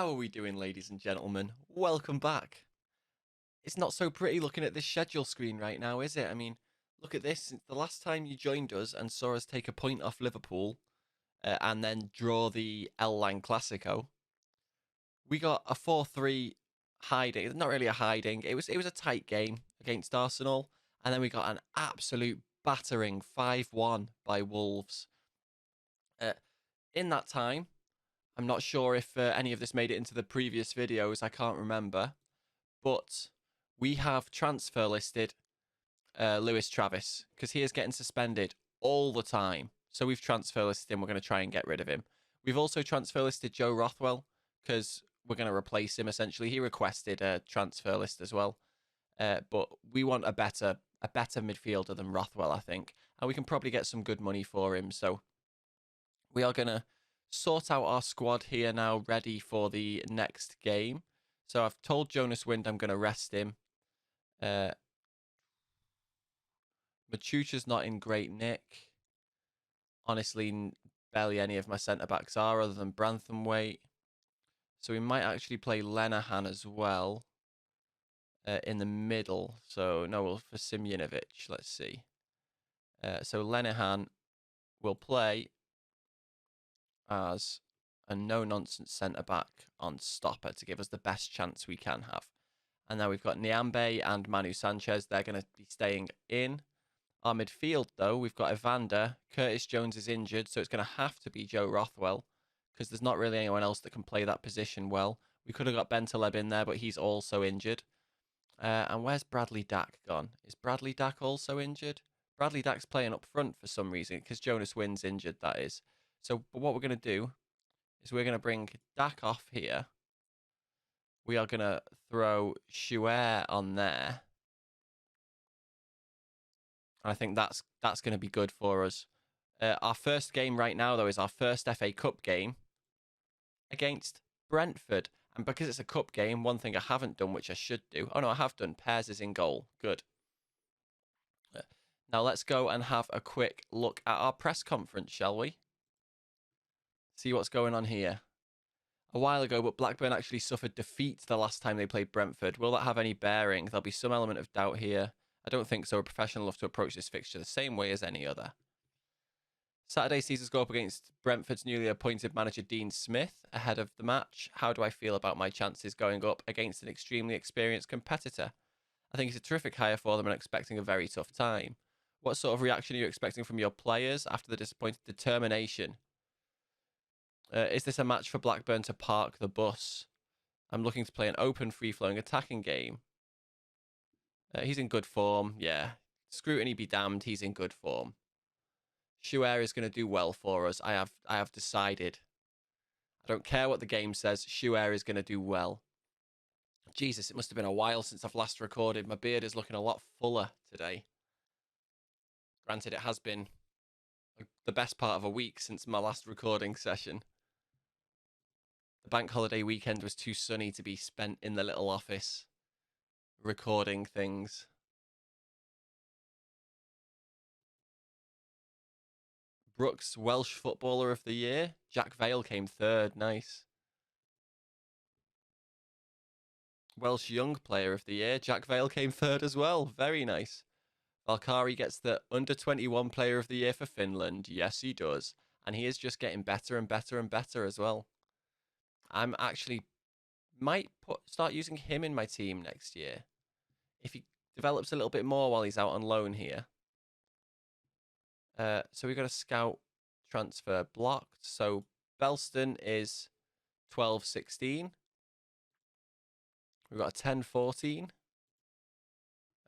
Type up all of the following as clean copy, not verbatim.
How are we doing, ladies and gentlemen? Welcome back. It's not so pretty looking at this schedule screen right now, is it? I mean, look at this. Since the last time you joined us and saw us take a point off Liverpool and then draw the El Lang Clasico, we got a 4-3 hiding. Not really a hiding. It was a tight game against Arsenal, and then we got an absolute battering 5-1 by Wolves. In that time, I'm not sure if any of this made it into the previous videos. I can't remember. But we have transfer listed Lewis Travis because he is getting suspended all the time. So we've transfer listed him. We're going to try and get rid of him. We've also transfer listed Joe Rothwell because we're going to replace him, essentially. He requested a transfer list as well. But we want a better midfielder than Rothwell, I think. And we can probably get some good money for him. So we are going to sort out our squad here now, ready for the next game. So I've told Jonas Wind I'm going to rest him. Machucha's not in great nick. Honestly, barely any of my centre-backs are, other than Branthwaite. So we might actually play Lenahan as well in the middle. So, no, we'll for Simjanovic. Let's see. So Lenahan will play as a no-nonsense centre-back on stopper to give us the best chance we can have. And now we've got Niambe and Manu Sanchez. They're going to be staying in. Our midfield, though, we've got Evander. Curtis Jones is injured, so it's going to have to be Joe Rothwell because there's not really anyone else that can play that position well. We could have got Bentaleb in there, but he's also injured. And where's Bradley Dack gone? Is Bradley Dack also injured? Bradley Dack's playing up front for some reason because Jonas Wynn's injured, that is. So what we're going to do is we're going to bring Dack off here. We are going to throw Schuer on there. And I think that's going to be good for us. Our first game right now, though, is our first FA Cup game against Brentford. And because it's a cup game, one thing I haven't done, which I should do. Oh, no, I have done. Pears is in goal. Good. Now let's go and have a quick look at our press conference, shall we? See what's going on here. A while ago, but Blackburn actually suffered defeat the last time they played Brentford. Will that have any bearing? There'll be some element of doubt here. I don't think so. We're professional enough to approach this fixture the same way as any other. Saturday sees us go up against Brentford's newly appointed manager Dean Smith ahead of the match. How do I feel about my chances going up against an extremely experienced competitor? I think it's a terrific hire for them and expecting a very tough time. What sort of reaction are you expecting from your players after the disappointed determination? Is this a match for Blackburn to park the bus? I'm looking to play an open, free-flowing attacking game. He's in good form, yeah. Scrutiny be damned, he's in good form. Schuer is going to do well for us. I have decided. I don't care what the game says. Schuer is going to do well. Jesus, it must have been a while since I've last recorded. My beard is looking a lot fuller today. Granted, it has been the best part of a week since my last recording session. The bank holiday weekend was too sunny to be spent in the little office recording things. Brooks, Welsh Footballer of the Year. Jack Vale came third. Nice. Welsh Young Player of the Year. Jack Vale came third as well. Very nice. Valkari gets the Under-21 Player of the Year for Finland. Yes, he does. And he is just getting better and better and better as well. I'm actually might start using him in my team next year. If he develops a little bit more while he's out on loan here. So we've got a scout transfer blocked. So Belston is 12-16. We've got a 10-14.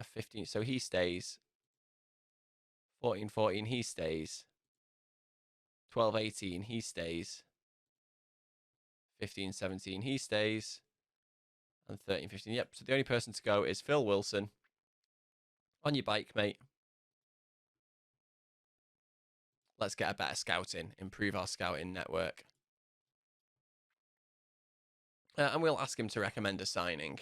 A 15. So he stays. 14-14, he stays. 12-18, he stays. 15-17, he stays. And 13-15. Yep, so the only person to go is Phil Wilson. On your bike, mate. Let's get a better scouting. Improve our scouting network. And we'll ask him to recommend a signing.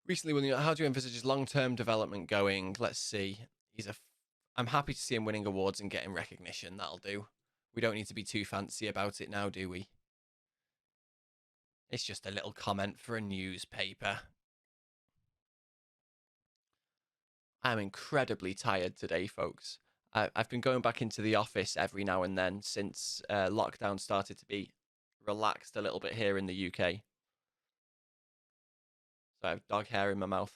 Recently, how do you envisage his long-term development going? Let's see. I'm happy to see him winning awards and getting recognition. That'll do. We don't need to be too fancy about it now, do we? It's just a little comment for a newspaper. I'm incredibly tired today, folks. I've been going back into the office every now and then since lockdown started to be relaxed a little bit here in the UK. So I have dog hair in my mouth.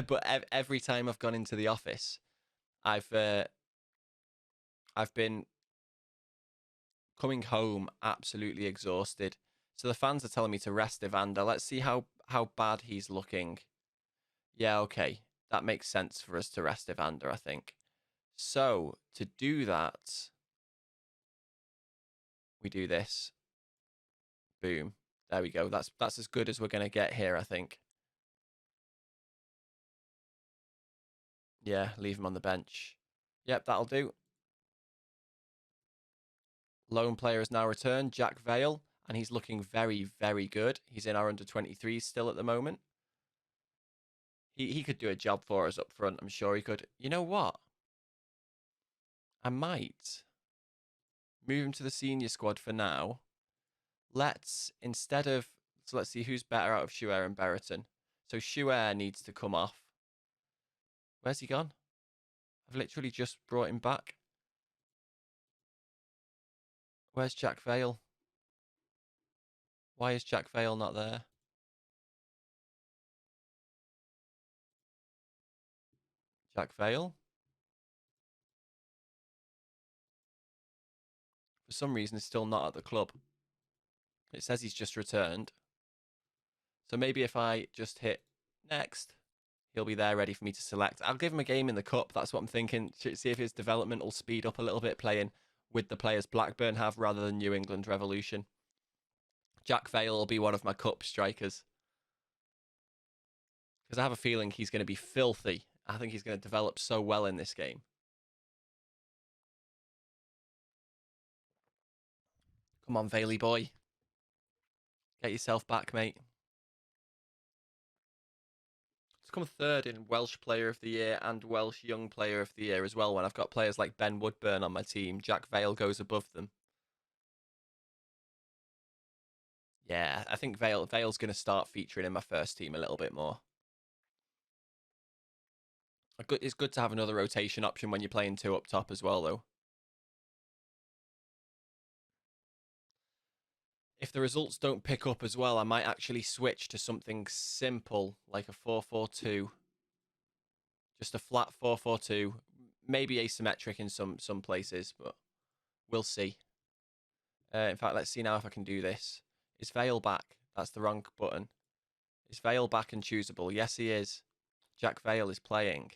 But every time I've gone into the office, I've uh, I've been coming home absolutely exhausted. So the fans are telling me to rest Evander. Let's see how bad he's looking. Yeah, okay. That makes sense for us to rest Evander, I think. So to do that, we do this. Boom. There we go. That's as good as we're gonna get here, I think. Yeah, leave him on the bench. Yep, that'll do. Lone player has now returned, Jack Vale, and he's looking very, very good. He's in our under-23s still at the moment. He could do a job for us up front. I'm sure he could. You know what? I might move him to the senior squad for now. Let's see who's better out of Schuer and Berriton. So Schuer needs to come off. Where's he gone? I've literally just brought him back. Where's Jack Vale? Why is Jack Vale not there? Jack Vale? For some reason, is still not at the club. It says he's just returned. So maybe if I just hit next, he'll be there ready for me to select. I'll give him a game in the cup. That's what I'm thinking. See if his development will speed up a little bit playing with the players Blackburn have rather than New England Revolution. Jack Vale will be one of my cup strikers. Because I have a feeling he's going to be filthy. I think he's going to develop so well in this game. Come on, Valey boy. Get yourself back, mate. It's come third in Welsh Player of the Year and Welsh Young Player of the Year as well when I've got players like Ben Woodburn on my team. Jack Vale goes above them. Yeah, I think Vale's going to start featuring in my first team a little bit more. It's good to have another rotation option when you're playing two up top as well, though. If the results don't pick up as well, I might actually switch to something simple like a 4-4-2. Just a flat 4-4-2. Maybe asymmetric in some places, but we'll see. In fact, let's see now if I can do this. Is Vale back? That's the wrong button. Is Vale back and choosable? Yes, he is. Jack Vale is playing.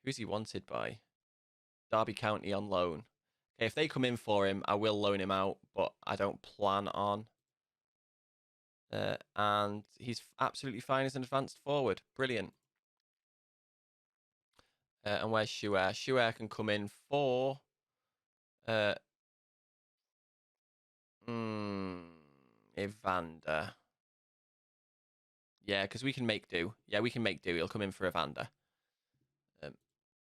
Who's he wanted by? Derby County on loan. Okay, if they come in for him, I will loan him out, but I don't plan on. And he's absolutely fine as an advanced forward. Brilliant. And where's Schuer? Schuer can come in for... Evander. Yeah, because we can make do. Yeah, we can make do. He'll come in for Evander.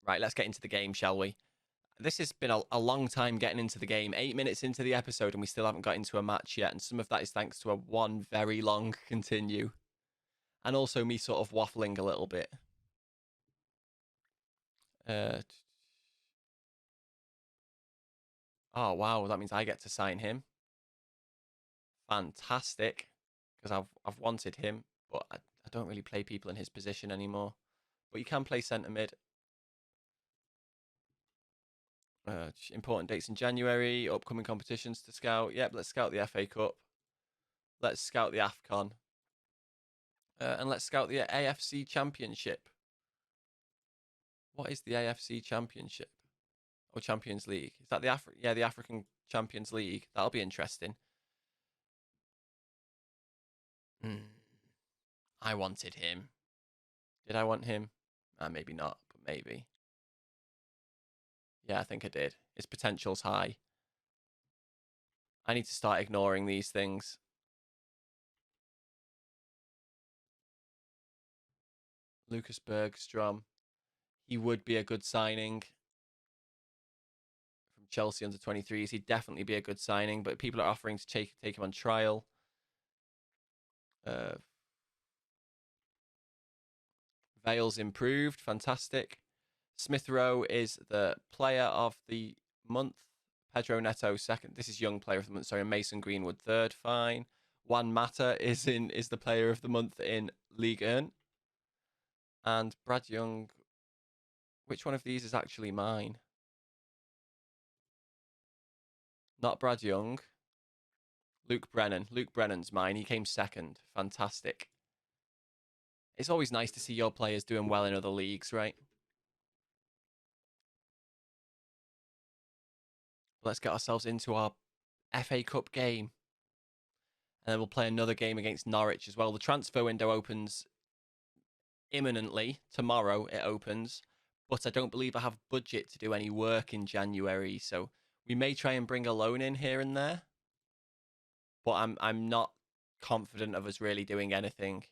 Right, let's get into the game, shall we? This has been a long time getting into the game. 8 minutes into the episode, and we still haven't got into a match yet. And some of that is thanks to a one very long continue. And also me sort of waffling a little bit. Oh, wow. That means I get to sign him. Fantastic. Because I've wanted him, but I don't really play people in his position anymore. But you can play centre mid. Important dates in January, upcoming competitions to scout. Yep, let's scout the FA Cup. Let's scout the AFCON. And let's scout the AFC Championship. What is the AFC Championship? Or Champions League? Is that the the African Champions League? That'll be interesting. I wanted him. Did I want him? Maybe not, but maybe. Yeah, I think I did. His potential's high. I need to start ignoring these things. Lucas Bergstrom. He would be a good signing. From Chelsea under 23s, he'd definitely be a good signing, but people are offering to take him on trial. Uh, Vale's improved. Fantastic. Smith Rowe is the player of the month. Pedro Neto second. This is young player of the month. Sorry, Mason Greenwood third. Fine. Juan Mata is the player of the month in Ligue 1. And Brad Young. Which one of these is actually mine? Not Brad Young. Luke Brennan. Luke Brennan's mine. He came second. Fantastic. It's always nice to see your players doing well in other leagues, right? Let's get ourselves into our FA Cup game. And then we'll play another game against Norwich as well. The transfer window opens imminently. Tomorrow it opens. But I don't believe I have budget to do any work in January. So we may try and bring a loan in here and there. But I'm not confident of us really doing anything.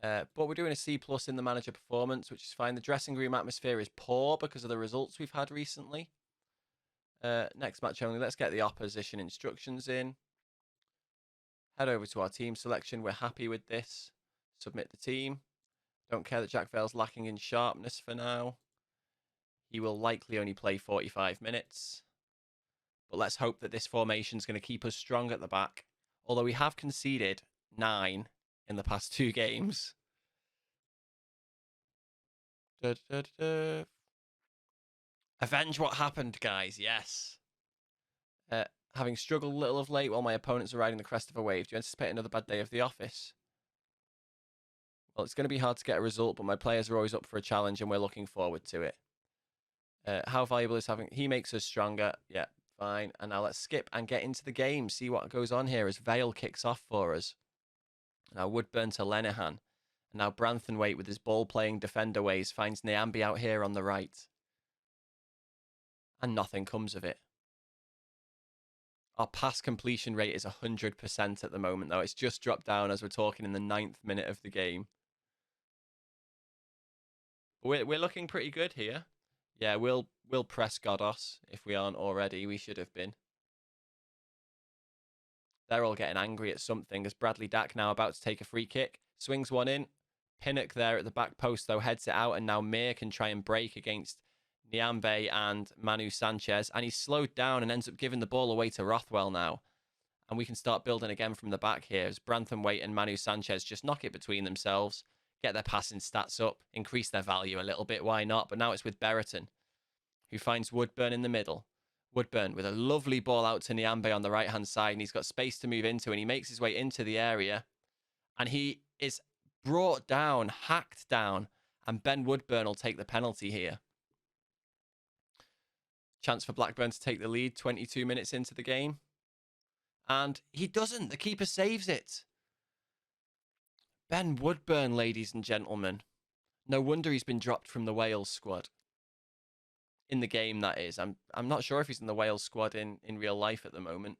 But we're doing a C+ in the manager performance, which is fine. The dressing room atmosphere is poor because of the results we've had recently. Next match only. Let's get the opposition instructions in. Head over to our team selection. We're happy with this. Submit the team. Don't care that Jack Vale's lacking in sharpness for now. He will likely only play 45 minutes. But let's hope that this formation is going to keep us strong at the back. Although we have conceded 9 in the past 2 games. Avenge what happened, guys. Yes. Having struggled a little of late while my opponents are riding the crest of a wave, do you anticipate another bad day of the office? Well, it's going to be hard to get a result, but my players are always up for a challenge and we're looking forward to it. How valuable is having... He makes us stronger. Yeah, fine. And now let's skip and get into the game. See what goes on here as Vale kicks off for us. Now Woodburn to Lenihan. And now Branthenwaite with his ball-playing defender ways finds Nyambi out here on the right. And nothing comes of it. Our pass completion rate is 100% at the moment, though. It's just dropped down as we're talking in the 9th minute of the game. We're looking pretty good here. Yeah, we'll press Godos if we aren't already. We should have been. They're all getting angry at something as Bradley Dack now about to take a free kick. Swings one in. Pinnock there at the back post, though, heads it out, and now Mir can try and break against Nyambe and Manu Sanchez, and he's slowed down and ends up giving the ball away to Rothwell now. And we can start building again from the back here as Branthenwaite and Manu Sanchez just knock it between themselves, get their passing stats up, increase their value a little bit, why not? But now it's with Brereton, who finds Woodburn in the middle. Woodburn with a lovely ball out to Nyambe on the right-hand side, and he's got space to move into, and he makes his way into the area, and he is brought down, hacked down, and Ben Woodburn will take the penalty here. Chance for Blackburn to take the lead 22 minutes into the game. And he doesn't. The keeper saves it. Ben Woodburn, ladies and gentlemen. No wonder he's been dropped from the Wales squad. In the game, that is. I'm not sure if he's in the Wales squad in real life at the moment.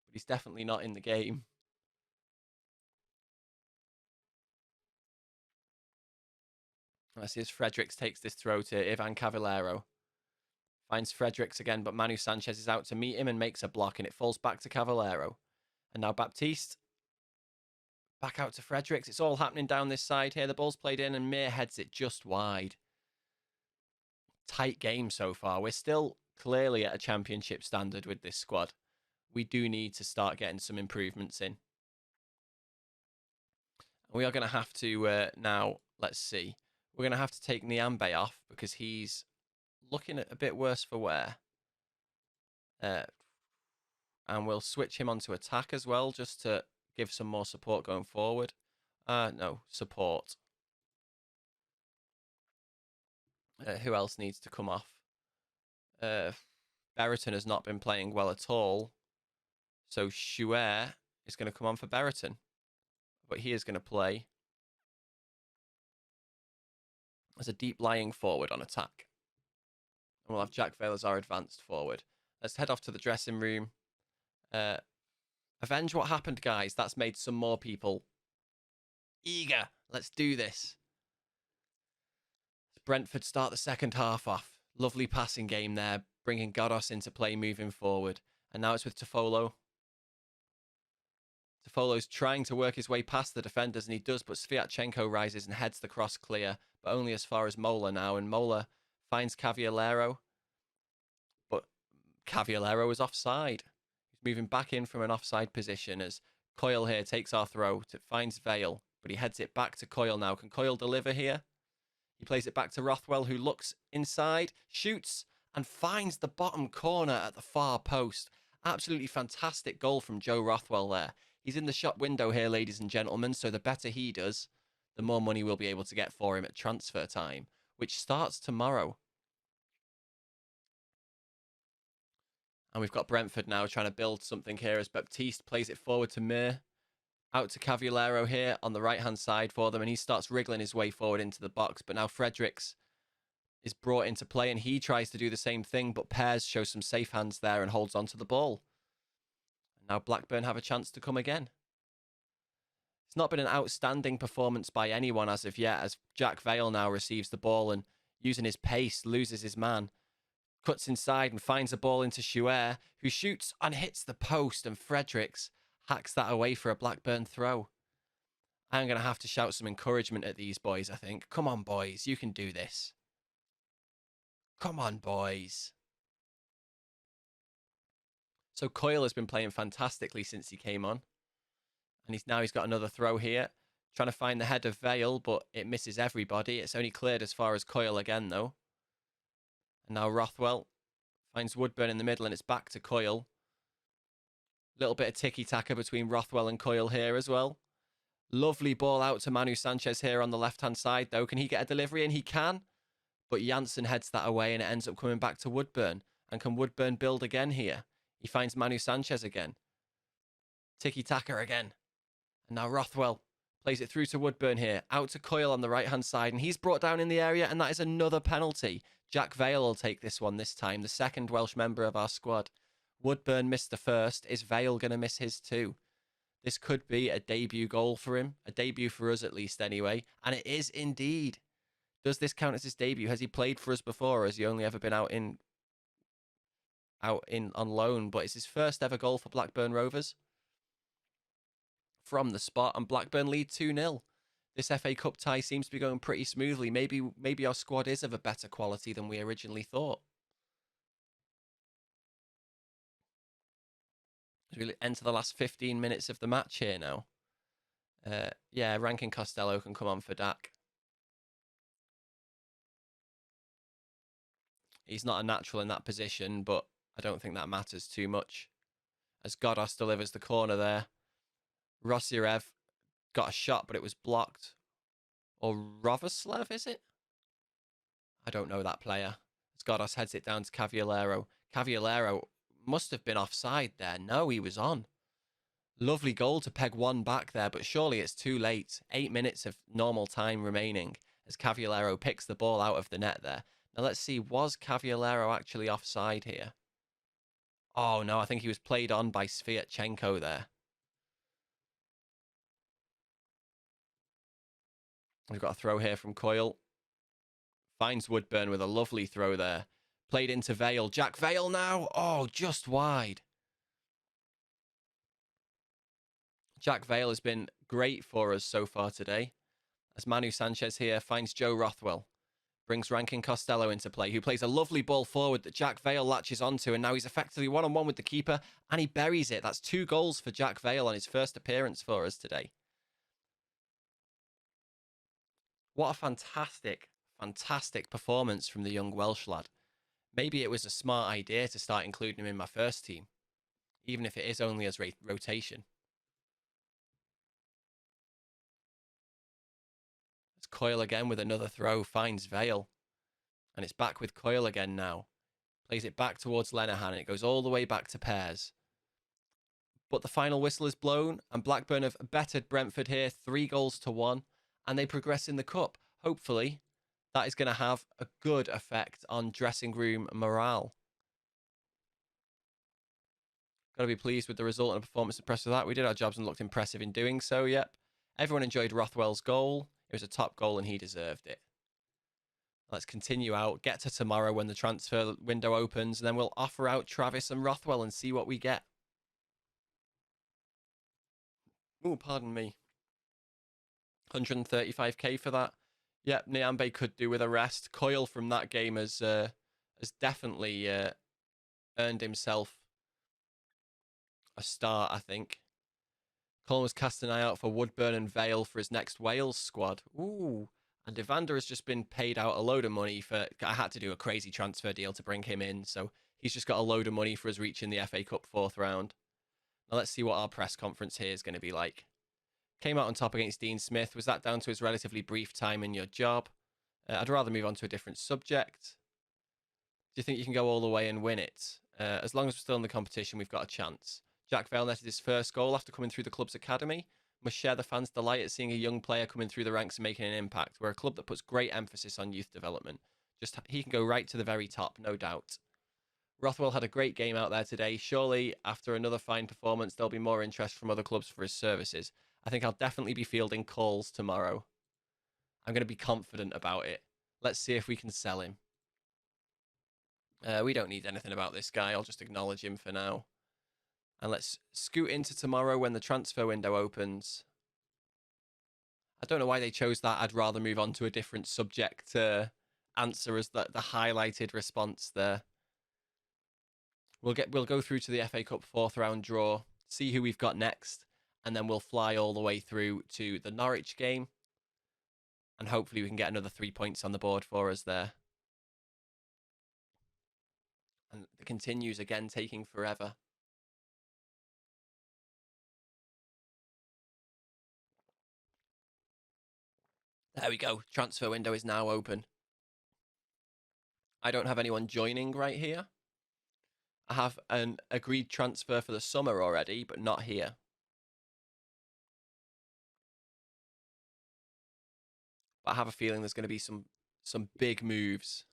But he's definitely not in the game. I see as Fredericks takes this throw to Ivan Cavallero. Finds Fredericks again, but Manu Sanchez is out to meet him and makes a block, and it falls back to Cavallero. And now Baptiste. Back out to Fredericks. It's all happening down this side here. The ball's played in, and Mir heads it just wide. Tight game so far. We're still clearly at a championship standard with this squad. We do need to start getting some improvements in. We are going to have to now, let's see. We're going to have to take Nyambe off because he's looking a bit worse for wear. And we'll switch him onto attack as well, just to give some more support going forward. No, support. Who else needs to come off? Brereton has not been playing well at all. So Chouet is going to come on for Brereton. But he is going to play as a deep lying forward on attack. And we'll have Jack Vale as our advanced forward. Let's head off to the dressing room. Avenge what happened, guys. That's made some more people eager. Let's do this. Brentford start the second half off. Lovely passing game there, bringing Godos into play moving forward. And now it's with Tofolo. Tofolo's trying to work his way past the defenders, and he does, but Sviatchenko rises and heads the cross clear, but only as far as Mola now, and Mola finds Cavallero, but Cavallero is offside. He's moving back in from an offside position as Coyle here takes our throw, finds Vale, but he heads it back to Coyle now. Can Coyle deliver here? He plays it back to Rothwell, who looks inside, shoots, and finds the bottom corner at the far post. Absolutely fantastic goal from Joe Rothwell there. He's in the shop window here, ladies and gentlemen, so the better he does, the more money we'll be able to get for him at transfer time, which starts tomorrow. And we've got Brentford now trying to build something here as Baptiste plays it forward to Mir. Out to Cavallero here on the right-hand side for them, and he starts wriggling his way forward into the box. But now Fredericks is brought into play, and he tries to do the same thing, but Pears shows some safe hands there and holds on to the ball. And now Blackburn have a chance to come again. It's not been an outstanding performance by anyone as of yet, as Jack Vale now receives the ball and, using his pace, loses his man. Cuts inside and finds a ball into Chouer, who shoots and hits the post, and Fredericks hacks that away for a Blackburn throw. I'm going to have to shout some encouragement at these boys, I think. Come on, boys. You can do this. Come on, boys. So Coyle has been playing fantastically since he came on. And he's got another throw here. Trying to find the head of Vale, but it misses everybody. It's only cleared as far as Coyle again, though. And now Rothwell finds Woodburn in the middle, and it's back to Coyle. Little bit of tiki-taka between Rothwell and Coyle here as well. Lovely ball out to Manu Sanchez here on the left-hand side, though. Can he get a delivery? And he can. But Janssen heads that away, and it ends up coming back to Woodburn. And can Woodburn build again here? He finds Manu Sanchez again. Tiki-taka again. And now Rothwell plays it through to Woodburn here. Out to Coyle on the right-hand side. And he's brought down in the area, and that is another penalty. Jack Vale will take this one this time, the second Welsh member of our squad. Woodburn missed the first. Is Vale going to miss his too? This could be a debut goal for him. A debut for us at least anyway. And it is indeed. Does this count as his debut? Has he played for us before, or has he only ever been out on loan? But it's his first ever goal for Blackburn Rovers. From the spot, and Blackburn lead 2-0. This FA Cup tie seems to be going pretty smoothly. Maybe our squad is of a better quality than we originally thought. As we enter the last 15 minutes of the match here now. Yeah, Rankin Costello can come on for Dak. He's not a natural in that position, but I don't think that matters too much. As Godos delivers the corner there. Rosierev got a shot, but it was blocked. Or Rovoslev, is it? I don't know that player. As Godos heads it down to Cavallero. Cavallero must have been offside there. No, he was on. Lovely goal to peg one back there, but surely it's too late. 8 minutes of normal time remaining as Cavallero picks the ball out of the net there. Now let's see, was Cavallero actually offside here? Oh no, I think he was played on by Sviatchenko there. We've got a throw here from Coyle. Finds Woodburn with a lovely throw there. Played into Vale. Jack Vale now. Oh, just wide. Jack Vale has been great for us so far today. As Manu Sanchez here finds Joe Rothwell. Brings Rankin Costello into play, who plays a lovely ball forward that Jack Vale latches onto, and now he's effectively one-on-one with the keeper, and he buries it. That's 2 goals for Jack Vale on his first appearance for us today. What a fantastic performance from the young Welsh lad. Maybe it was a smart idea to start including him in my first team, even if it is only as rotation. It's Coyle again with another throw, finds Vale. And it's back with Coyle again now. Plays it back towards Lenihan, and it goes all the way back to Pears. But the final whistle is blown, and Blackburn have bettered Brentford here 3-1, and they progress in the cup. Hopefully, that is going to have a good effect on dressing room morale. Got to be pleased with the result and the performance. Impressed with that. We did our jobs and looked impressive in doing so, yep. Everyone enjoyed Rothwell's goal. It was a top goal and he deserved it. Let's continue out, get to tomorrow when the transfer window opens, and then we'll offer out Travis and Rothwell and see what we get. Oh, pardon me. 135k for that. Yep, Niambe could do with a rest. Coyle from that game has definitely earned himself a start, I think. Colin was casting an eye out for Woodburn and Vale for his next Wales squad. Ooh. And Evander has just been paid out a load of money for... I had to do a crazy transfer deal to bring him in, so he's just got a load of money for us reaching the FA Cup 4th round. Now let's see what our press conference here is going to be like. Came out on top against Dean Smith. Was that down to his relatively brief time in your job? I'd rather move on to a different subject. Do you think you can go all the way and win it? As long as we're still in the competition, we've got a chance. Jack Vale netted his first goal after coming through the club's academy. Must share the fans' delight at seeing a young player coming through the ranks and making an impact. We're a club that puts great emphasis on youth development. He can go right to the very top, no doubt. Rothwell had a great game out there today. Surely, after another fine performance, there'll be more interest from other clubs for his services. I think I'll definitely be fielding calls tomorrow. I'm going to be confident about it. Let's see if we can sell him. We don't need anything about this guy. I'll just acknowledge him for now. And let's scoot into tomorrow when the transfer window opens. I don't know why they chose that. I'd rather move on to a different subject to answer as the highlighted response there. We'll go through to the FA Cup 4th round draw, see who we've got next, and then we'll fly all the way through to the Norwich game. And hopefully we can get another 3 points on the board for us there. And it continues again, taking forever. There we go. Transfer window is now open. I don't have anyone joining right here. I have an agreed transfer for the summer already, but not here. But I have a feeling there's going to be some big moves.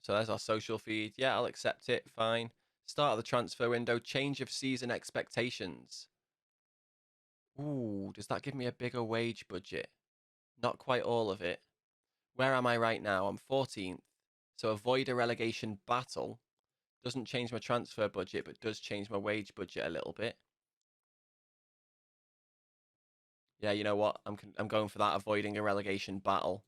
So there's our social feed. Yeah, I'll accept it. Fine. Start of the transfer window. Change of season expectations. Ooh, does that give me a bigger wage budget? Not quite all of it. Where am I right now? I'm 14th. So avoid a relegation battle. Doesn't change my transfer budget, but does change my wage budget a little bit. Yeah, you know what? I'm going for that, avoiding a relegation battle.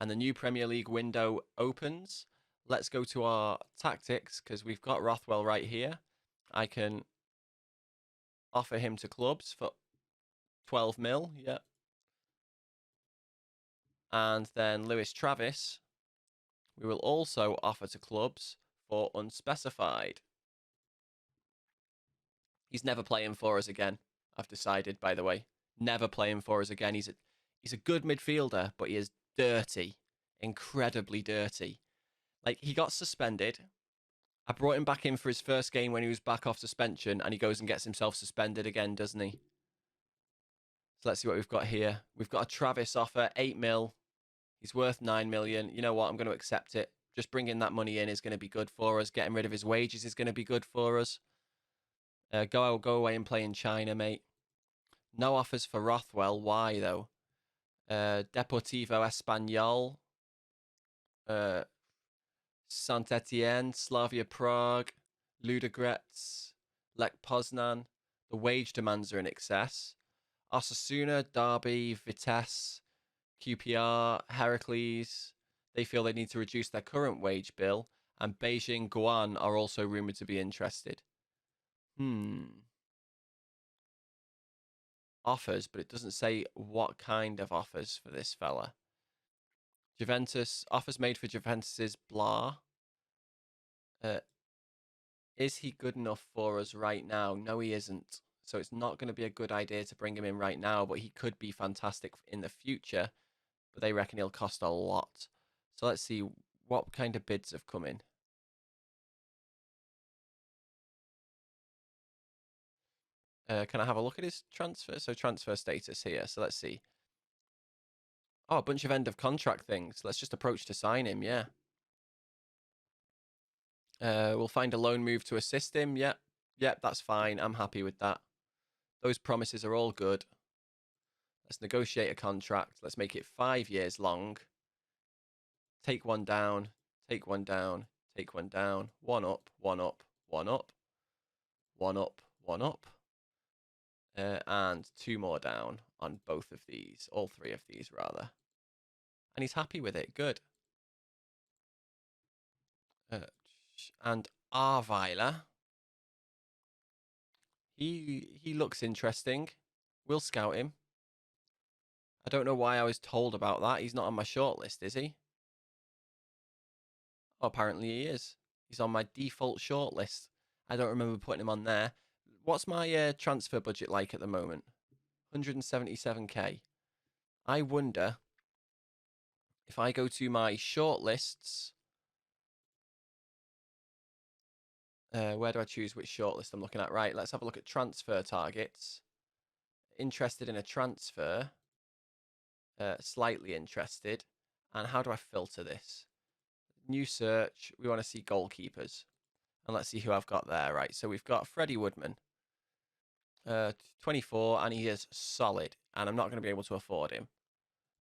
And the new Premier League window opens. Let's go to our tactics, because we've got Rothwell right here. I can offer him to clubs for 12 mil, yeah. And then Lewis Travis, we will also offer to clubs for unspecified. He's never playing for us again, I've decided, by the way. Never playing for us again. He's a good midfielder, but he is dirty. Incredibly dirty. Like, he got suspended. I brought him back in for his first game when he was back off suspension, and he goes and gets himself suspended again, doesn't he? So let's see what we've got here. We've got a Travis offer, 8 mil. He's worth 9 million. You know what? I'm going to accept it. Just bringing that money in is going to be good for us. Getting rid of his wages is going to be good for us. Go away and play in China, mate. No offers for Rothwell. Why, though? Deportivo Español. Saint-Etienne. Slavia Prague. Ludogorets. Lech Poznan. The wage demands are in excess. Osasuna, Derby, Vitesse, QPR, Heracles. They feel they need to reduce their current wage bill. And Beijing, Guan are also rumoured to be interested. Offers, but it doesn't say what kind of offers for this fella. Juventus, offers made for Juventus's blah. Is he good enough for us right now? No, he isn't. So it's not going to be a good idea to bring him in right now, but he could be fantastic in the future. But they reckon he'll cost a lot. So let's see what kind of bids have come in. Can I have a look at his transfer? So transfer status here. So let's see. Oh, a bunch of end of contract things. Let's just approach to sign him. Yeah. We'll find a loan move to assist him. Yep. Yep, that's fine. I'm happy with that. Those promises are all good. Let's negotiate a contract. Let's make it 5 years long. Take one down. Take one down. Take one down. One up. One up. One up. One up. One up. And 2 more down on both of these. All 3 of these, rather. And he's happy with it. Good. And Arveiler. He looks interesting. We'll scout him. I don't know why I was told about that. He's not on my shortlist, is he? Oh, apparently he is. He's on my default shortlist. I don't remember putting him on there. What's my transfer budget like at the moment? 177k. I wonder if I go to my shortlists. Where do I choose which shortlist I'm looking at? Right, let's have a look at transfer targets. Interested in a transfer. Slightly interested. And how do I filter this? New search. We want to see goalkeepers. And let's see who I've got there. Right, so we've got Freddie Woodman. 24, and he is solid. And I'm not going to be able to afford him.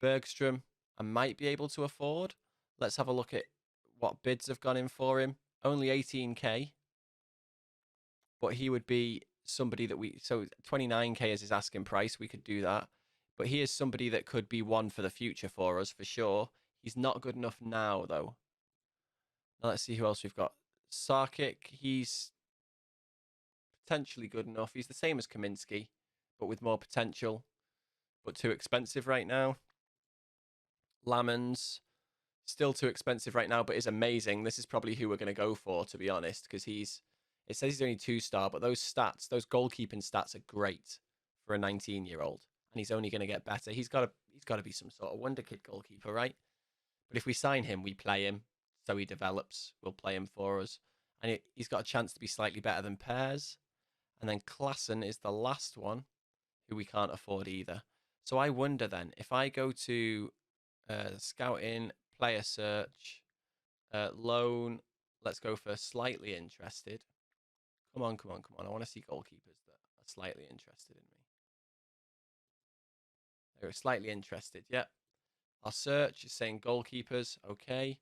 Bergstrom, I might be able to afford. Let's have a look at what bids have gone in for him. Only 18k. But he would be somebody that so 29k is his asking price. We could do that. But he is somebody that could be one for the future for us, for sure. He's not good enough now, though. Now let's see who else we've got. Sarkic, he's potentially good enough. He's the same as Kaminsky, but with more potential, but too expensive right now. Lamans, still too expensive right now, but is amazing. This is probably who we're going to go for, to be honest, because it says he's only 2-star, but those stats, those goalkeeping stats are great for a 19-year-old, and he's only going to get better. He's got to be some sort of wonder kid goalkeeper, right? But if we sign him, we play him, so he develops. We'll play him for us, and he's got a chance to be slightly better than Pears. And then Klassen is the last one, who we can't afford either. So I wonder then, if I go to scouting, player search, loan, let's go for slightly interested. Come on. I want to see goalkeepers that are slightly interested in me. They're slightly interested, yep. Our search is saying goalkeepers, okay.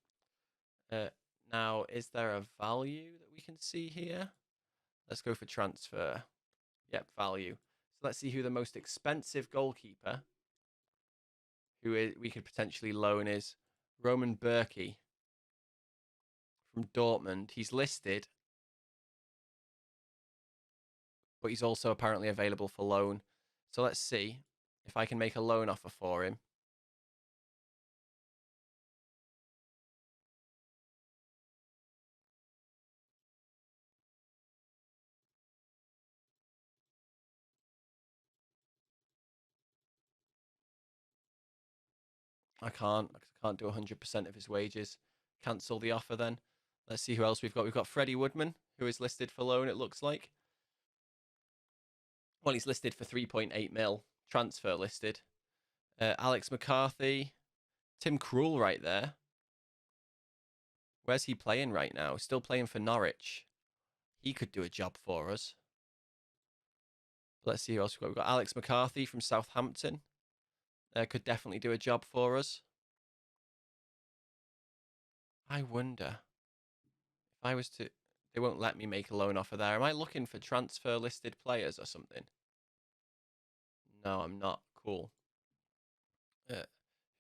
Now, is there a value that we can see here? Let's go for transfer. Yep, value. So let's see who the most expensive goalkeeper we could potentially loan is. Roman Berkey from Dortmund. He's listed, but he's also apparently available for loan. So let's see if I can make a loan offer for him. I can't do 100% of his wages. Cancel the offer then. Let's see who else we've got. We've got Freddie Woodman, who is listed for loan, it looks like. Well, he's listed for 3.8 mil. Transfer listed. Alex McCarthy. Tim Krul right there. Where's he playing right now? Still playing for Norwich. He could do a job for us. Let's see who else we've got. We've got Alex McCarthy from Southampton. Could definitely do a job for us. I wonder if I was to... They won't let me make a loan offer there. Am I looking for transfer listed players or something? No, I'm not. Cool.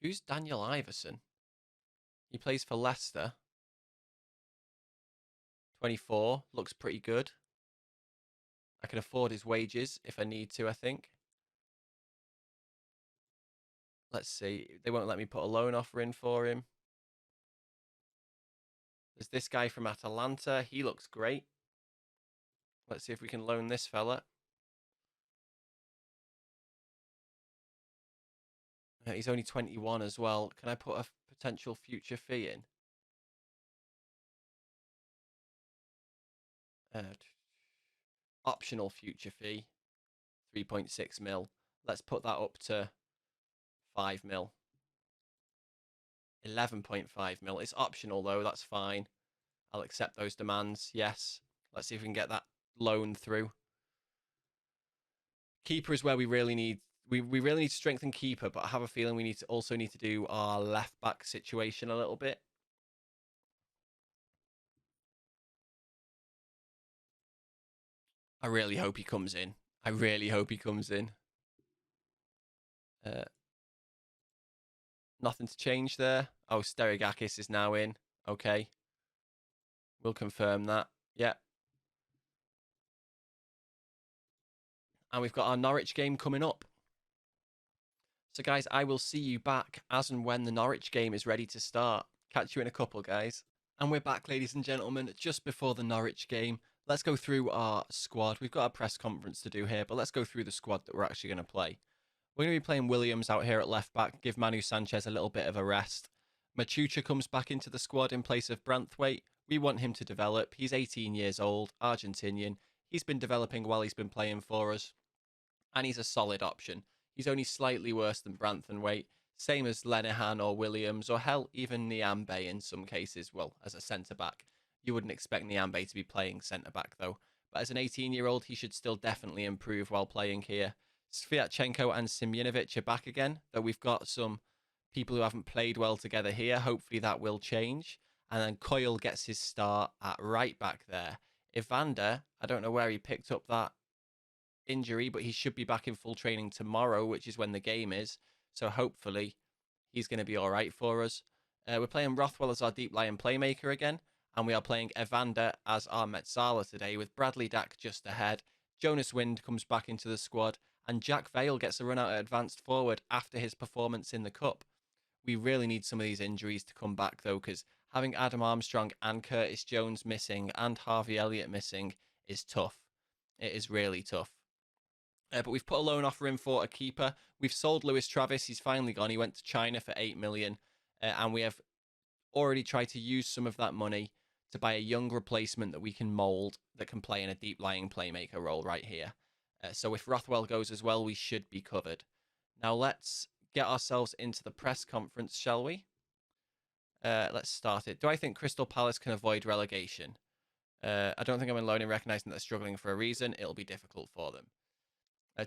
Who's Daniel Iverson? He plays for Leicester. 24. Looks pretty good. I can afford his wages if I need to, I think. Let's see. They won't let me put a loan offer in for him. There's this guy from Atalanta. He looks great. Let's see if we can loan this fella. He's only 21 as well. Can I put a potential future fee in? Optional future fee. 3.6 mil. Let's put that up to 5 mil. 11.5 mil. It's optional though. That's fine. I'll accept those demands. Yes. Let's see if we can get that loan through. Keeper is where we really need. We really need to strengthen keeper, but I have a feeling we also need to do our left back situation a little bit. I really hope he comes in. I really hope he comes in. Nothing to change there. Oh, Sterigakis is now in. Okay. We'll confirm that. Yeah. And we've got our Norwich game coming up. So, guys, I will see you back as and when the Norwich game is ready to start. Catch you in a couple, guys. And we're back, ladies and gentlemen, just before the Norwich game. Let's go through our squad. We've got a press conference to do here, but let's go through the squad that we're actually going to play. We're going to be playing Williams out here at left back, give Manu Sanchez a little bit of a rest. Machucha comes back into the squad in place of Branthwaite. We want him to develop. He's 18 years old, Argentinian. He's been developing while he's been playing for us, and he's a solid option. He's only slightly worse than Branthwaite, same as Lenihan or Williams, or hell, even Niambe in some cases, well, as a centre-back. You wouldn't expect Niambe to be playing centre-back, though. But as an 18-year-old, he should still definitely improve while playing here. Sviatchenko and Simjinovic are back again, though we've got some people who haven't played well together here. Hopefully that will change. And then Coyle gets his start at right back there. Evander, I don't know where he picked up that injury, but he should be back in full training tomorrow, which is when the game is. So hopefully he's going to be all right for us. We're playing Rothwell as our deep lying playmaker again, and we are playing Evander as our Metzala today, with Bradley Dack just ahead. Jonas Wind comes back into the squad, and Jack Vale gets a run out at advanced forward after his performance in the Cup. We really need some of these injuries to come back, though, because having Adam Armstrong and Curtis Jones missing and Harvey Elliott missing is tough. It is really tough. But we've put a loan offer in for a keeper. We've sold Lewis Travis. He's finally gone. He went to China for 8 million. And we have already tried to use some of that money to buy a young replacement that we can mould that can play in a deep lying playmaker role right here. So if Rothwell goes as well, we should be covered. Now let's get ourselves into the press conference, shall we? Let's start it. Do I think Crystal Palace can avoid relegation? I don't think I'm alone in recognising that they're struggling for a reason. It'll be difficult for them.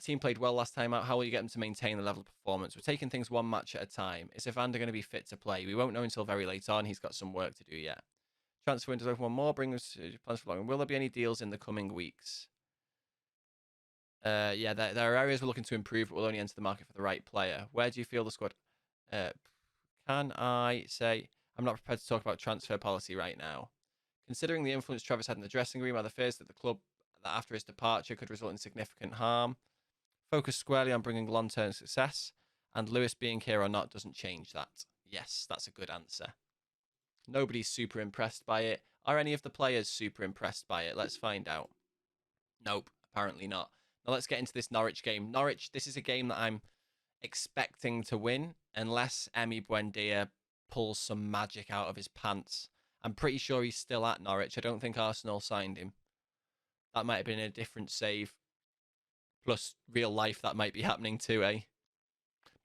Team played well last time out. How will you get them to maintain the level of performance? We're taking things one match at a time. Is Evander going to be fit to play? We won't know until very late on. He's got some work to do yet. Transfer window's open one more. Bring us plans for long. Will there be any deals in the coming weeks? Yeah, there are areas we're looking to improve, but we'll only enter the market for the right player. Where do you feel the squad? Can I say I'm not prepared to talk about transfer policy right now? Considering the influence Travis had in the dressing room, are the fears that the club, that after his departure, could result in significant harm? Focus squarely on bringing long-term success, and Lewis being here or not doesn't change that. Yes, that's a good answer. Nobody's super impressed by it. Are any of the players super impressed by it? Let's find out. Nope, apparently not. Now let's get into this Norwich game. Norwich, this is a game that I'm expecting to win, unless Emi Buendia pulls some magic out of his pants. I'm pretty sure he's still at Norwich. I don't think Arsenal signed him. That might have been a different save. Plus, real life, that might be happening too, eh?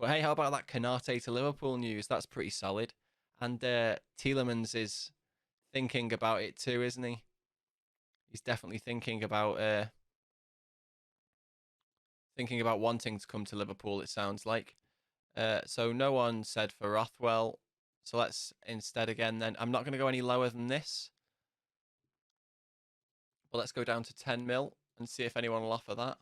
But hey, how about that Canate to Liverpool news? That's pretty solid. And Tielemans is thinking about it too, isn't he? He's definitely thinking about wanting to come to Liverpool, it sounds like. So no one said for Rothwell. So let's instead again then. I'm not going to go any lower than this. But let's go down to 10 mil and see if anyone will offer that.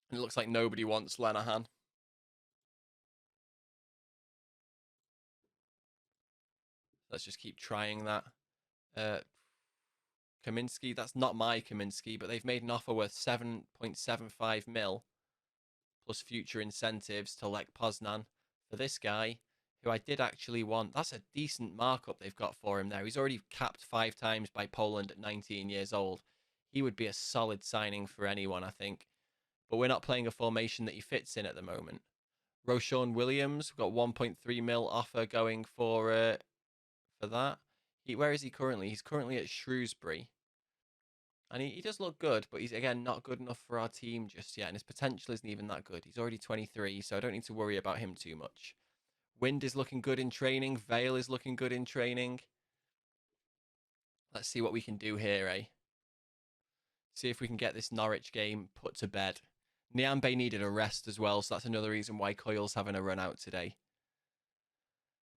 And it looks like nobody wants Lenihan. Let's just keep trying that. Kaminsky, that's not my Kaminsky, but they've made an offer worth 7.75 mil plus future incentives to Lech Poznan for this guy, who I did actually want. That's a decent markup they've got for him there. He's already capped 5 times by Poland at 19 years old. He would be a solid signing for anyone, I think. But we're not playing a formation that he fits in at the moment. Roshan Williams, we've got 1.3 mil offer going for that. Where is he currently? He's currently at Shrewsbury. And he does look good, but he's, again, not good enough for our team just yet. And his potential isn't even that good. He's already 23, so I don't need to worry about him too much. Wind is looking good in training. Vale is looking good in training. Let's see what we can do here, eh? See if we can get this Norwich game put to bed. Niambe needed a rest as well, so that's another reason why Coyle's having a run out today.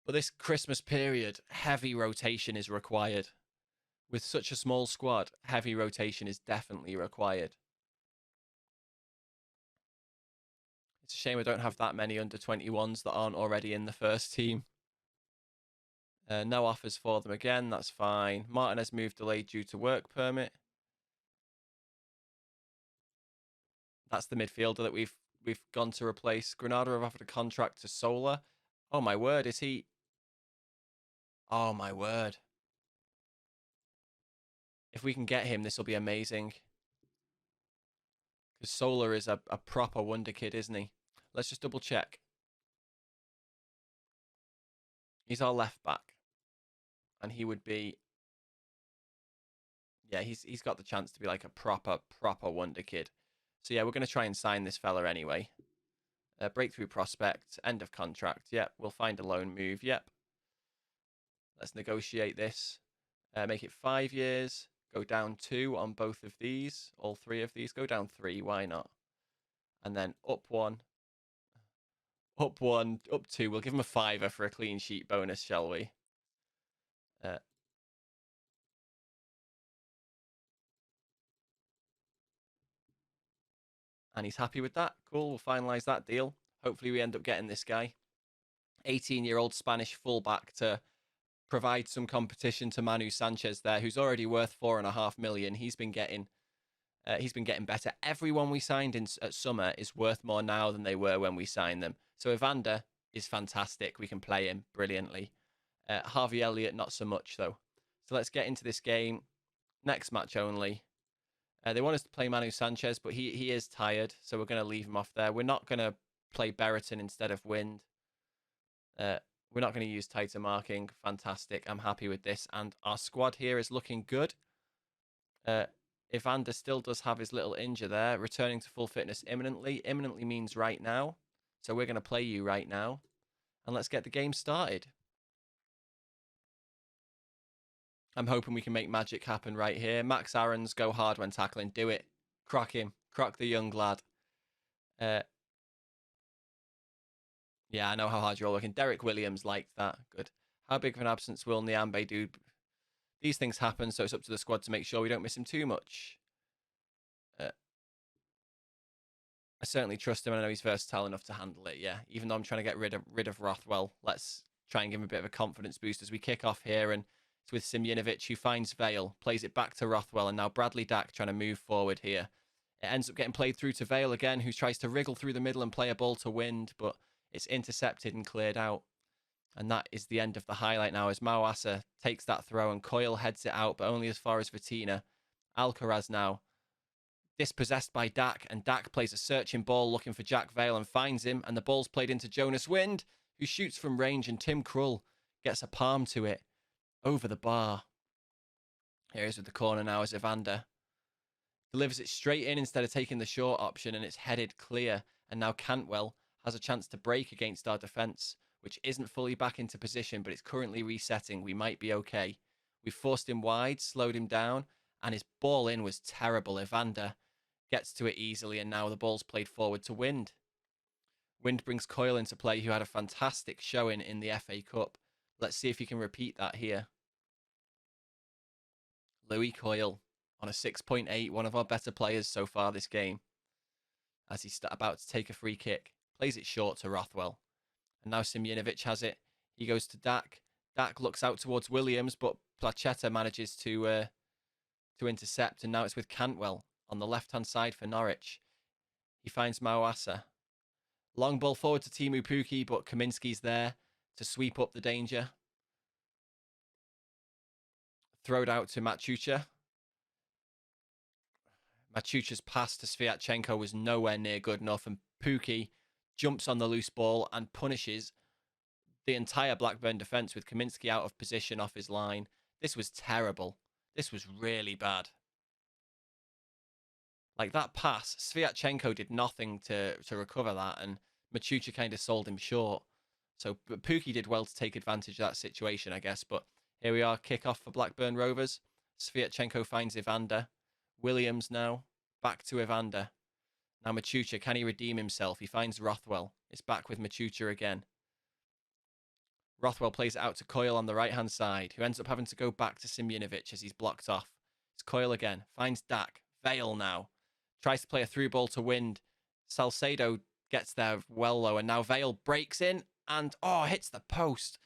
But this Christmas period, heavy rotation is required. With such a small squad, heavy rotation is definitely required. It's a shame I don't have that many under 21s that aren't already in the first team. No offers for them again. That's fine. Martinez moved delayed due to work permit. That's the midfielder that we've gone to replace. Granada have offered a contract to Sola. Oh my word, is he? Oh my word. If we can get him, this will be amazing. Because Sola is a proper wonder kid, isn't he? Let's just double check. He's our left back. And he would be... Yeah, he's got the chance to be like a proper wonder kid. So yeah, we're going to try and sign this fella anyway. Breakthrough prospect, end of contract. Yep, we'll find a loan move. Yep. Let's negotiate this. Make it 5 years. Go down 2 on both of these. All 3 of these. Go down 3. Why not? And then up 1. Up 1. Up 2. We'll give him a 5 for a clean sheet bonus, shall we? And he's happy with that. Cool. We'll finalise that deal. Hopefully we end up getting this guy. 18-year-old Spanish fullback to provide some competition to Manu Sanchez there, who's already worth 4.5 million. He's been getting better. Everyone we signed at summer is worth more now than they were when we signed them. So Evander is fantastic. We can play him brilliantly. Harvey Elliott, not so much though. So let's get into this game. Next match only. They want us to play Manu Sanchez, but he is tired, so we're going to leave him off there. We're not going to play Berriton instead of Wind. We're not going to use tighter marking. Fantastic. I'm happy with this. And our squad here is looking good. Evander still does have his little injury there. Returning to full fitness imminently. Imminently means right now. So we're going to play you right now. And let's get the game started. I'm hoping we can make magic happen right here. Max Aarons, go hard when tackling. Do it. Crock him. Crock the young lad. Yeah, I know how hard you're looking. Derek Williams liked that. Good. How big of an absence will Niambe do? These things happen, so it's up to the squad to make sure we don't miss him too much. I certainly trust him. I know he's versatile enough to handle it. Yeah, even though I'm trying to get rid of Rothwell, let's try and give him a bit of a confidence boost as we kick off here. And it's with Simjinovic, who finds Vale, plays it back to Rothwell, and now Bradley Dack trying to move forward here. It ends up getting played through to Vale again, who tries to wriggle through the middle and play a ball to Wind, but it's intercepted and cleared out. And that is the end of the highlight now as Mawasa takes that throw and Coyle heads it out, but only as far as Vitina. Alcaraz now dispossessed by Dack, and Dack plays a searching ball looking for Jack Vale and finds him, and the ball's played into Jonas Wind, who shoots from range, and Tim Krull gets a palm to it over the bar. Here he is with the corner now as Evander delivers it straight in instead of taking the short option, and it's headed clear, and now Cantwell has a chance to break against our defence, which isn't fully back into position, but it's currently resetting. We might be okay. We've forced him wide, slowed him down, and his ball in was terrible. Evander gets to it easily, and now the ball's played forward to Wind. Wind brings Coyle into play, who had a fantastic showing in the FA Cup. Let's see if he can repeat that here. Louis Coyle on a 6.8, one of our better players so far this game, as he's about to take a free kick. Plays it short to Rothwell. And now Simjinovic has it. He goes to Dack. Dack looks out towards Williams, but Placheta manages to intercept, and now it's with Cantwell on the left-hand side for Norwich. He finds Mawasa. Long ball forward to Timu Puki, but Kaminski's there to sweep up the danger. Throwed out to Machucha. Machucha's pass to Sviatchenko was nowhere near good enough, and Puki jumps on the loose ball and punishes the entire Blackburn defence with Kaminski out of position off his line. This was terrible. This was really bad. Like, that pass, Sviatchenko did nothing to recover that, and Machucha kind of sold him short. So Pookie did well to take advantage of that situation, I guess. But here we are, kick-off for Blackburn Rovers. Sviatchenko finds Evander. Williams now, back to Evander. Now Machucha, can he redeem himself? He finds Rothwell. It's back with Machucha again. Rothwell plays it out to Coyle on the right-hand side, who ends up having to go back to Simunovic as he's blocked off. It's Coyle again. Finds Dak. Vale now. Tries to play a through ball to Wind. Salcedo gets there well low, and now Vale breaks in and, hits the post.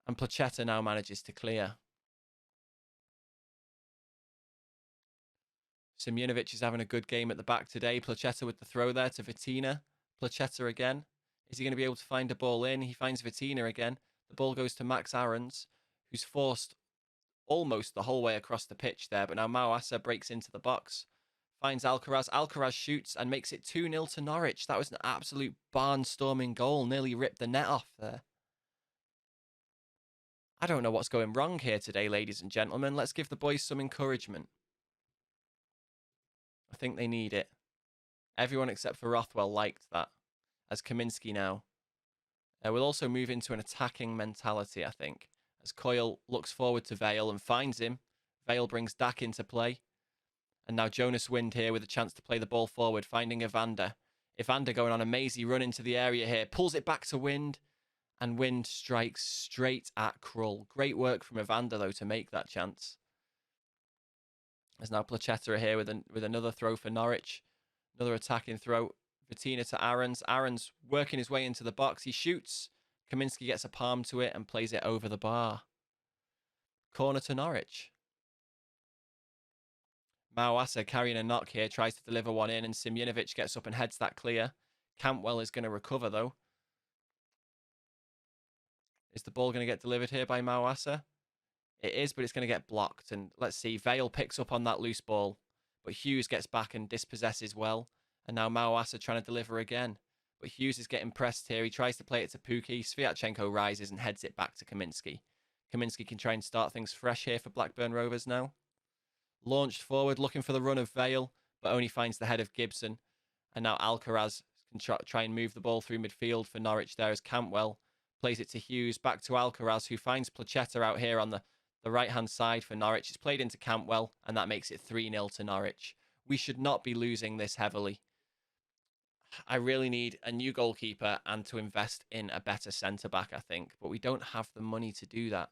And Placheta now manages to clear. Simunovic is having a good game at the back today. Placheta with the throw there to Vitina. Placheta again. Is he going to be able to find a ball in? He finds Vitina again. The ball goes to Max Aarons, who's forced almost the whole way across the pitch there. But now Mawasa breaks into the box. Finds Alcaraz. Alcaraz shoots and makes it 2-0 to Norwich. That was an absolute barnstorming goal. Nearly ripped the net off there. I don't know what's going wrong here today, ladies and gentlemen. Let's give the boys some encouragement. I think they need it. Everyone except for Rothwell liked that. As Kaminsky now. We'll also move into an attacking mentality, I think. As Coyle looks forward to Vale and finds him. Vale brings Dak into play. And now Jonas Wind here with a chance to play the ball forward, finding Evander. Evander going on a mazy run into the area here. Pulls it back to Wind. And Wind strikes straight at Krull. Great work from Evander, though, to make that chance. There's now Placheta here with another throw for Norwich. Another attacking throw. Vitina to Aarons. Aarons working his way into the box. He shoots. Kaminsky gets a palm to it and plays it over the bar. Corner to Norwich. Mawasa carrying a knock here. Tries to deliver one in, and Simunovic gets up and heads that clear. Campbell is going to recover, though. Is the ball going to get delivered here by Mawasa? It is, but it's going to get blocked. And let's see. Vale picks up on that loose ball. But Hughes gets back and dispossesses well. And now Mawasa trying to deliver again. But Hughes is getting pressed here. He tries to play it to Pukki. Sviatchenko rises and heads it back to Kaminsky. Kaminsky can try and start things fresh here for Blackburn Rovers now. Launched forward, looking for the run of Vale, but only finds the head of Gibson. And now Alcaraz can try and move the ball through midfield for Norwich there as Campbell plays it to Hughes. Back to Alcaraz, who finds Placheta out here on the right-hand side for Norwich. It's played into Campbell, and that makes it 3-0 to Norwich. We should not be losing this heavily. I really need a new goalkeeper and to invest in a better centre-back, I think. But we don't have the money to do that.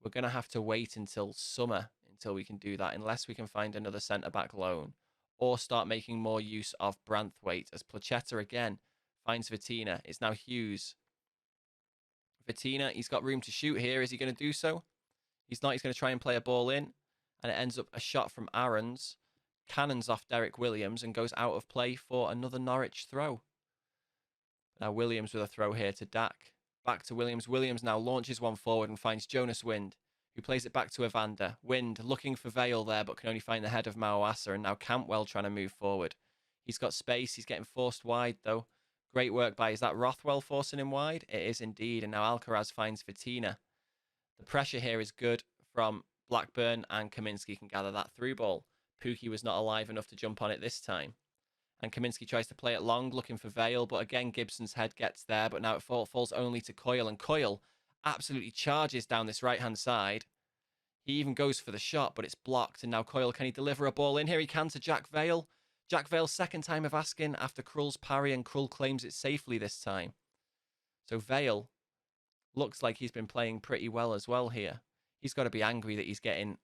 We're going to have to wait until summer until we can do that, unless we can find another centre-back loan or start making more use of Branthwaite as Placheta again finds Vitina. It's now Hughes. Vitina, he's got room to shoot here. Is he going to do so? He's not. He's going to try and play a ball in, and it ends up a shot from Aarons. Cannons off Derek Williams and goes out of play for another Norwich throw. Now Williams with a throw here to Dak. Back to Williams. Williams now launches one forward and finds Jonas Wind, who plays it back to Evander. Wind looking for Vale there, but can only find the head of Mawasa. And now Campbell trying to move forward. He's got space. He's getting forced wide, though. Great work by, is that Rothwell forcing him wide? It is indeed. And now Alcaraz finds Vitina. The pressure here is good from Blackburn, and Kaminsky can gather that through ball. Pukki was not alive enough to jump on it this time. And Kaminsky tries to play it long, looking for Vale, but again, Gibson's head gets there, but now it falls only to Coyle, and Coyle absolutely charges down this right-hand side. He even goes for the shot, but it's blocked, and now Coyle, can he deliver a ball in? Here he can to Jack Vale. Jack Vale's second time of asking after Krull's parry, and Krull claims it safely this time. So Vale looks like he's been playing pretty well as well here. He's got to be angry that he's getting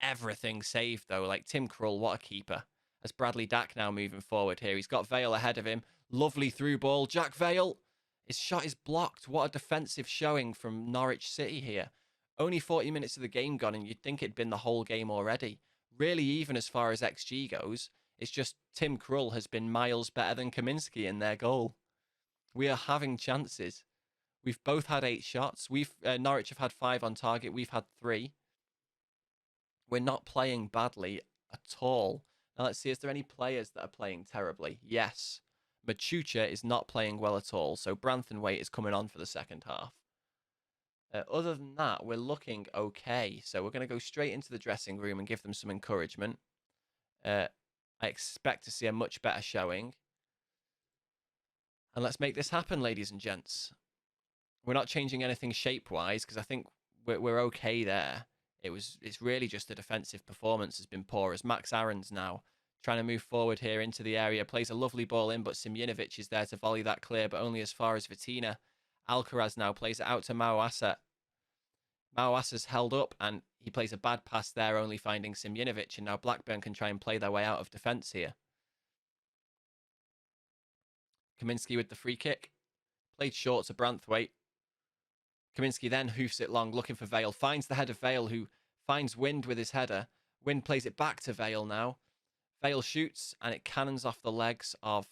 everything saved, though. Like Tim Krull, what a keeper. As Bradley Dack now moving forward here. He's got Vale ahead of him. Lovely through ball. Jack Vale. His shot is blocked. What a defensive showing from Norwich City here. Only 40 minutes of the game gone, and you'd think it'd been the whole game already. Really even as far as XG goes. It's just Tim Krull has been miles better than Kaminsky in their goal. We are having chances. We've both had 8 shots. Norwich have had 5 on target. We've had 3. We're not playing badly at all. Now, let's see, is there any players that are playing terribly? Yes. Machucha is not playing well at all, so Branthwaite is coming on for the second half. Other than that, we're looking okay. So we're going to go straight into the dressing room and give them some encouragement. I expect to see a much better showing. And let's make this happen, ladies and gents. We're not changing anything shape-wise, because I think we're okay there. It's really just the defensive performance has been poor, as Max Aarons now trying to move forward here into the area, plays a lovely ball in, but Simunovic is there to volley that clear, but only as far as Vitina. Alcaraz now plays it out to Mawasa. Mawasa's held up, and he plays a bad pass there, only finding Simjinovic, and now Blackburn can try and play their way out of defence here. Kaminski with the free kick. Played short to Branthwaite. Kaminski then hoofs it long, looking for Vale. Finds the head of Vale, who finds Wind with his header. Wind plays it back to Vale now. Vale shoots, and it cannons off the legs of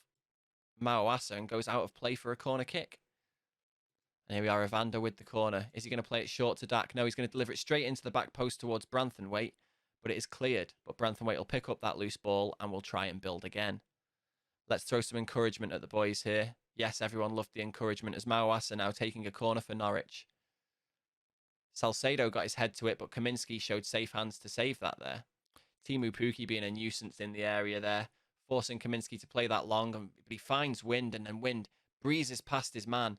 Mawasa and goes out of play for a corner kick. And here we are, Evander with the corner. Is he going to play it short to Dak? No, he's going to deliver it straight into the back post towards Branthwaite, but it is cleared. But Branthwaite will pick up that loose ball and will try and build again. Let's throw some encouragement at the boys here. Yes, everyone loved the encouragement as Mawasa now taking a corner for Norwich. Salcedo got his head to it, but Kaminski showed safe hands to save that there. Teemu Pukki being a nuisance in the area there, forcing Kaminski to play that long, but he finds Wind, and then Wind breezes past his man.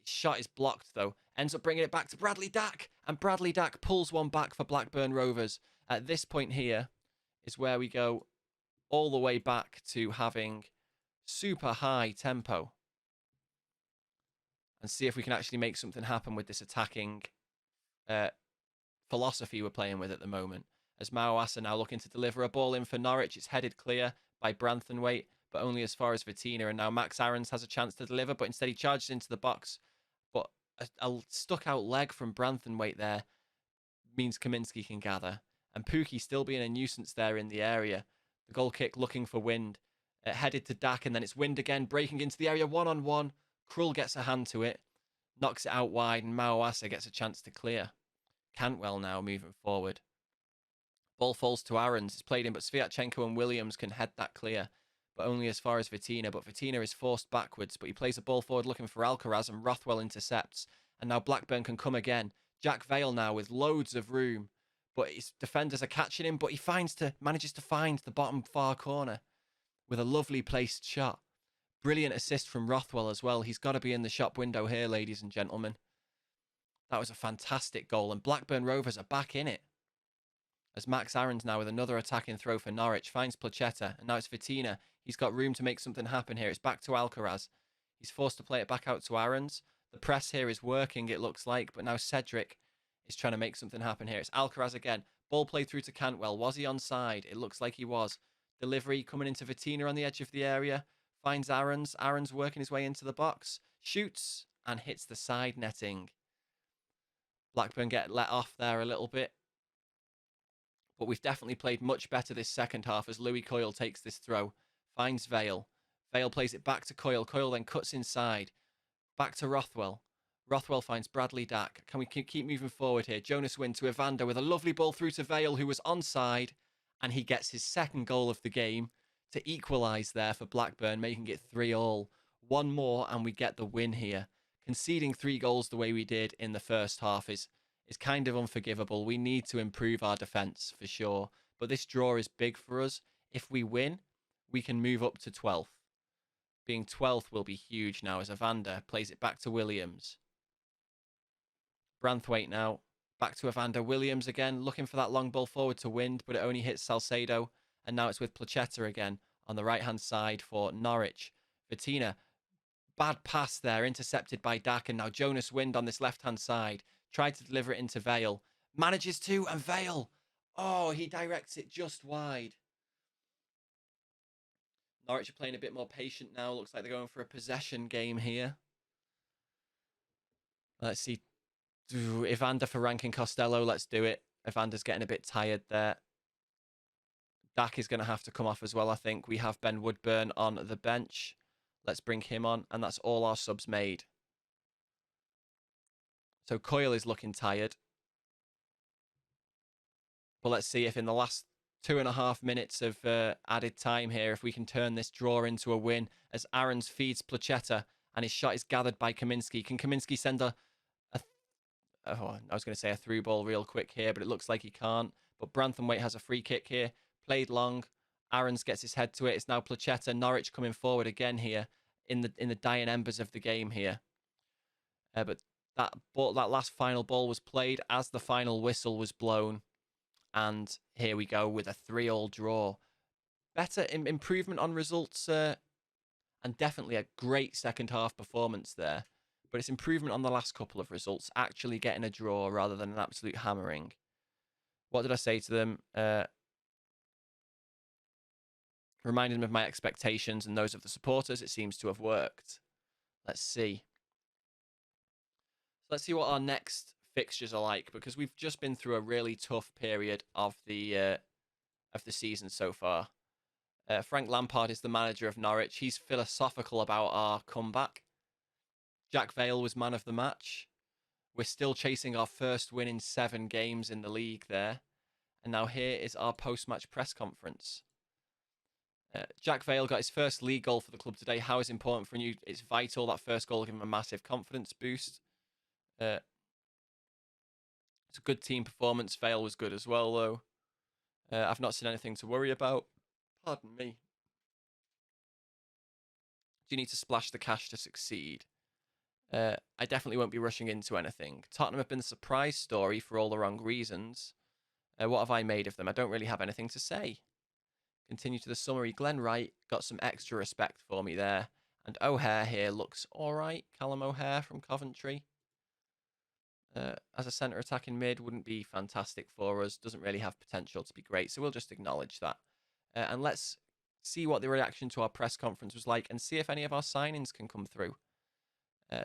His shot is blocked, though. Ends up bringing it back to Bradley Dack, and Bradley Dack pulls one back for Blackburn Rovers. At this point here is where we go all the way back to having super high tempo and see if we can actually make something happen with this attacking philosophy we're playing with at the moment. As Mawasa now looking to deliver a ball in for Norwich. It's headed clear by Branthwaite, but only as far as Vitina. And now Max Aarons has a chance to deliver, but instead he charges into the box. But a stuck out leg from Branthwaite there means Kaminski can gather. And Pukki still being a nuisance there in the area. The goal kick looking for Wind. Headed to Dak, and then it's Wind again, breaking into the area one-on-one. Krull gets a hand to it, knocks it out wide, and Mawasa gets a chance to clear. Cantwell now moving forward. Ball falls to Aarons. It's played in, but Sviatchenko and Williams can head that clear, but only as far as Vitina. But Vitina is forced backwards, but he plays a ball forward looking for Alcaraz, and Rothwell intercepts. And now Blackburn can come again. Jack Vale now with loads of room, but his defenders are catching him, but he manages to find the bottom far corner with a lovely placed shot. Brilliant assist from Rothwell as well. He's got to be in the shop window here, ladies and gentlemen. That was a fantastic goal, and Blackburn Rovers are back in it. As Max Aarons now with another attacking throw for Norwich finds Placheta, and now it's Vitina. He's got room to make something happen here. It's back to Alcaraz. He's forced to play it back out to Aarons. The press here is working, it looks like, but now Cedric is trying to make something happen here. It's Alcaraz again. Ball played through to Cantwell. Was he onside? It looks like he was. Delivery coming into Vitina on the edge of the area. Finds Aarons. Aarons working his way into the box. Shoots and hits the side netting. Blackburn get let off there a little bit. But we've definitely played much better this second half as Louis Coyle takes this throw. Finds Vale. Vale plays it back to Coyle. Coyle then cuts inside. Back to Rothwell. Rothwell finds Bradley Dack. Can we keep moving forward here? Jonas Wind to Evander with a lovely ball through to Vale, who was onside. And he gets his second goal of the game to equalise there for Blackburn, making it 3-3. One more and we get the win here. Conceding 3 goals the way we did in the first half is kind of unforgivable. We need to improve our defence for sure. But this draw is big for us. If we win, we can move up to 12th. Being 12th will be huge now as Evander plays it back to Williams. Branthwaite now. Back to Evander. Williams again, looking for that long ball forward to Wind, but it only hits Salcedo. And now it's with Placheta again on the right-hand side for Norwich. Vitina, bad pass there, intercepted by Dak, and now Jonas Wind on this left-hand side. Tried to deliver it into Vale. Manages to, and Vale. Oh, he directs it just wide. Norwich are playing a bit more patient now. Looks like they're going for a possession game here. Let's see. Evander for Rankin Costello. Let's do it. Evander's getting a bit tired there. Dak is going to have to come off as well, I think. We have Ben Woodburn on the bench. Let's bring him on. And that's all our subs made. So Coyle is looking tired. But let's see if in the last 2.5 minutes of added time here, if we can turn this draw into a win as Aarons feeds Placheta and his shot is gathered by Kaminski. Can Kaminski send I was going to say a through ball real quick here, but it looks like he can't. But Branthwaite has a free kick here. Played long. Aarons gets his head to it. It's now Placheta. Norwich coming forward again here in the dying embers of the game here. But that last final ball was played as the final whistle was blown. And here we go with a 3-3 draw. Better improvement on results and definitely a great second half performance there. but it's improvement on the last couple of results, actually getting a draw rather than an absolute hammering. What did I say to them? Reminding them of my expectations and those of the supporters. It seems to have worked. Let's see. So let's see what our next fixtures are like, because we've just been through a really tough period of the season so far. Frank Lampard is the manager of Norwich. He's philosophical about our comeback. Jack Vale was man of the match. We're still chasing our first win in 7 games in the league there. And now here is our post-match press conference. Jack Vale got his first league goal for the club today. How is it important for you? It's vital. That first goal gave him a massive confidence boost. It's a good team performance. Vale was good as well, though. I've not seen anything to worry about. Pardon me. Do you need to splash the cash to succeed? I definitely won't be rushing into anything. Tottenham have been the surprise story for all the wrong reasons. What have I made of them? I don't really have anything to say. Continue to the summary. Glenn Wright got some extra respect for me there. And O'Hare here looks all right. Callum O'Hare from Coventry. As a centre attacking mid, wouldn't be fantastic for us. Doesn't really have potential to be great. So we'll just acknowledge that. And let's see what the reaction to our press conference was like and see if any of our signings can come through.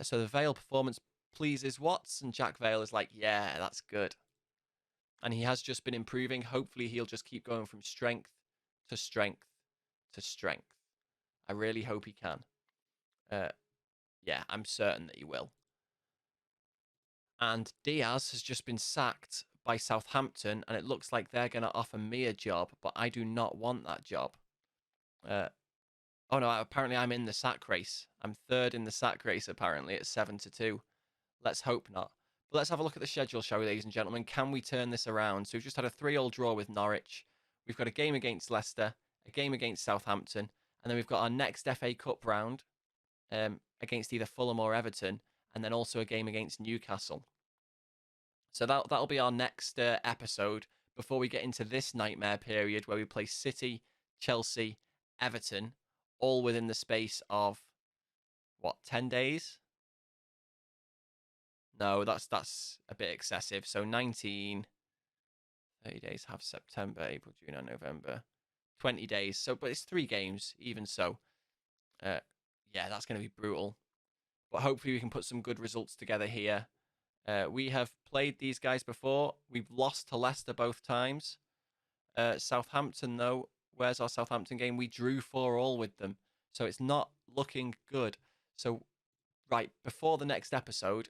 So the Vale performance pleases Watts, and Jack Vale is like, yeah, that's good. And he has just been improving. Hopefully he'll just keep going from strength to strength to strength. I really hope he can. Yeah, I'm certain that he will. And Diaz has just been sacked by Southampton, and it looks like they're going to offer me a job, but I do not want that job. Oh no, apparently I'm in the sack race. I'm third in the sack race, apparently, at 7-2. Let's hope not. But let's have a look at the schedule, shall we, ladies and gentlemen? Can we turn this around? So we've just had a 3-3 draw with Norwich. We've got a game against Leicester, a game against Southampton, and then we've got our next FA Cup round against either Fulham or Everton, and then also a game against Newcastle. So that'll be our next episode before we get into this nightmare period where we play City, Chelsea, Everton, all within the space of, what, 10 days? No, that's a bit excessive. So 19, 30 days, have September, April, June, and November. 20 days. So, but it's 3 games, even so. Yeah, that's going to be brutal. But hopefully we can put some good results together here. We have played these guys before. We've lost to Leicester both times. Southampton, though, where's our Southampton game? We drew 4-4 with them. So it's not looking good. So, right, before the next episode,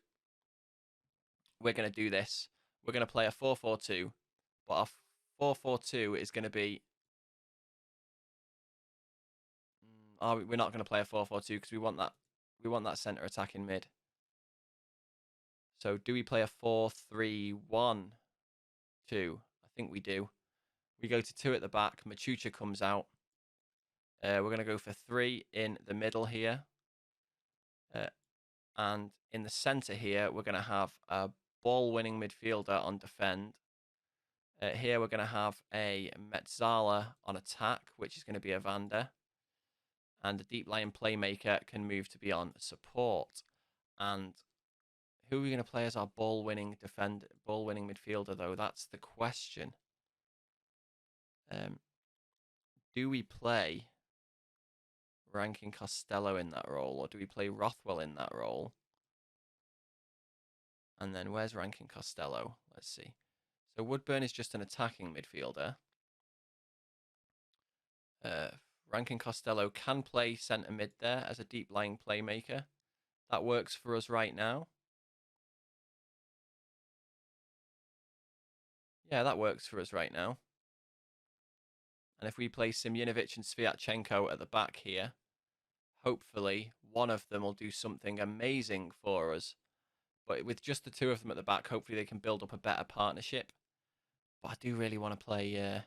we're going to do this. We're going to play a 4-4-2. But our 4-4-2 is going to be... we're not going to play a 4-4-2 because we want that centre attacking mid. So do we play a 4-3-1-2? I think we do. We go to 2 at the back. Machucha comes out. We're going to go for 3 in the middle here. And in the centre here, we're going to have a ball-winning midfielder on defend. Here we're going to have a Metzala on attack, which is going to be a Vander. And the deep line playmaker can move to be on support. And who are we going to play as our ball-winning midfielder, though? That's the question. Do we play Rankin Costello in that role, or do we play Rothwell in that role? And then where's Rankin Costello? Let's see. So Woodburn is just an attacking midfielder. Rankin Costello can play centre mid there as a deep lying playmaker. That works for us right now. Yeah, that works for us right now. And if we play Simjinovic and Sviatchenko at the back here, hopefully one of them will do something amazing for us. But with just the 2 of them at the back, hopefully they can build up a better partnership. But I do really want to play...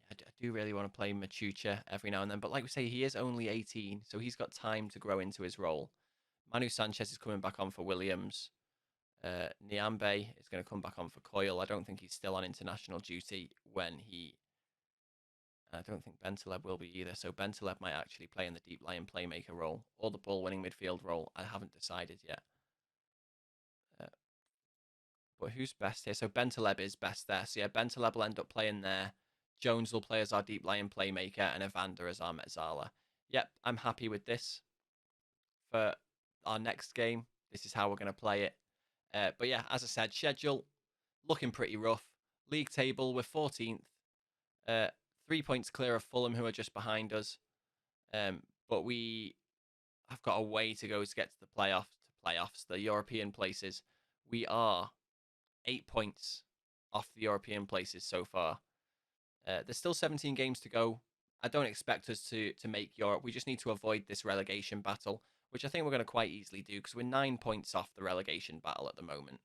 I do really want to play Machucha every now and then. But like we say, he is only 18, so he's got time to grow into his role. Manu Sanchez is coming back on for Williams. Niambe is going to come back on for Coyle. I don't think he's still on international duty when he I don't think Bentaleb will be either. So Bentaleb might actually play in the deep lying playmaker role or the ball winning midfield role. I haven't decided yet. But who's best here? So Bentaleb is best there. So yeah, Bentaleb will end up playing there. Jones will play as our deep lying playmaker and Evander as our Metzala. Yep, I'm happy with this for our next game. This is how we're going to play it. But yeah, as I said, schedule looking pretty rough. League table, we're 14th. 3 points clear of Fulham, who are just behind us. But we have got a way to go to get to the playoffs, the European places. We are 8 points off the European places so far. There's still 17 games to go. I don't expect us to make Europe. We just need to avoid this relegation battle, which I think we're going to quite easily do because we're 9 points off the relegation battle at the moment.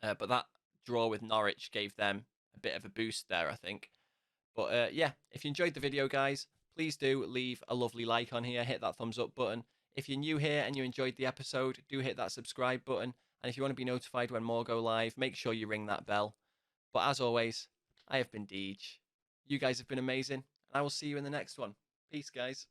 But that draw with Norwich gave them a bit of a boost there, I think. But yeah, if you enjoyed the video, guys, please do leave a lovely like on here. Hit that thumbs up button. If you're new here and you enjoyed the episode, do hit that subscribe button. And if you want to be notified when more go live, make sure you ring that bell. But as always, I have been Deej. You guys have been amazing, and I will see you in the next one. Peace, guys.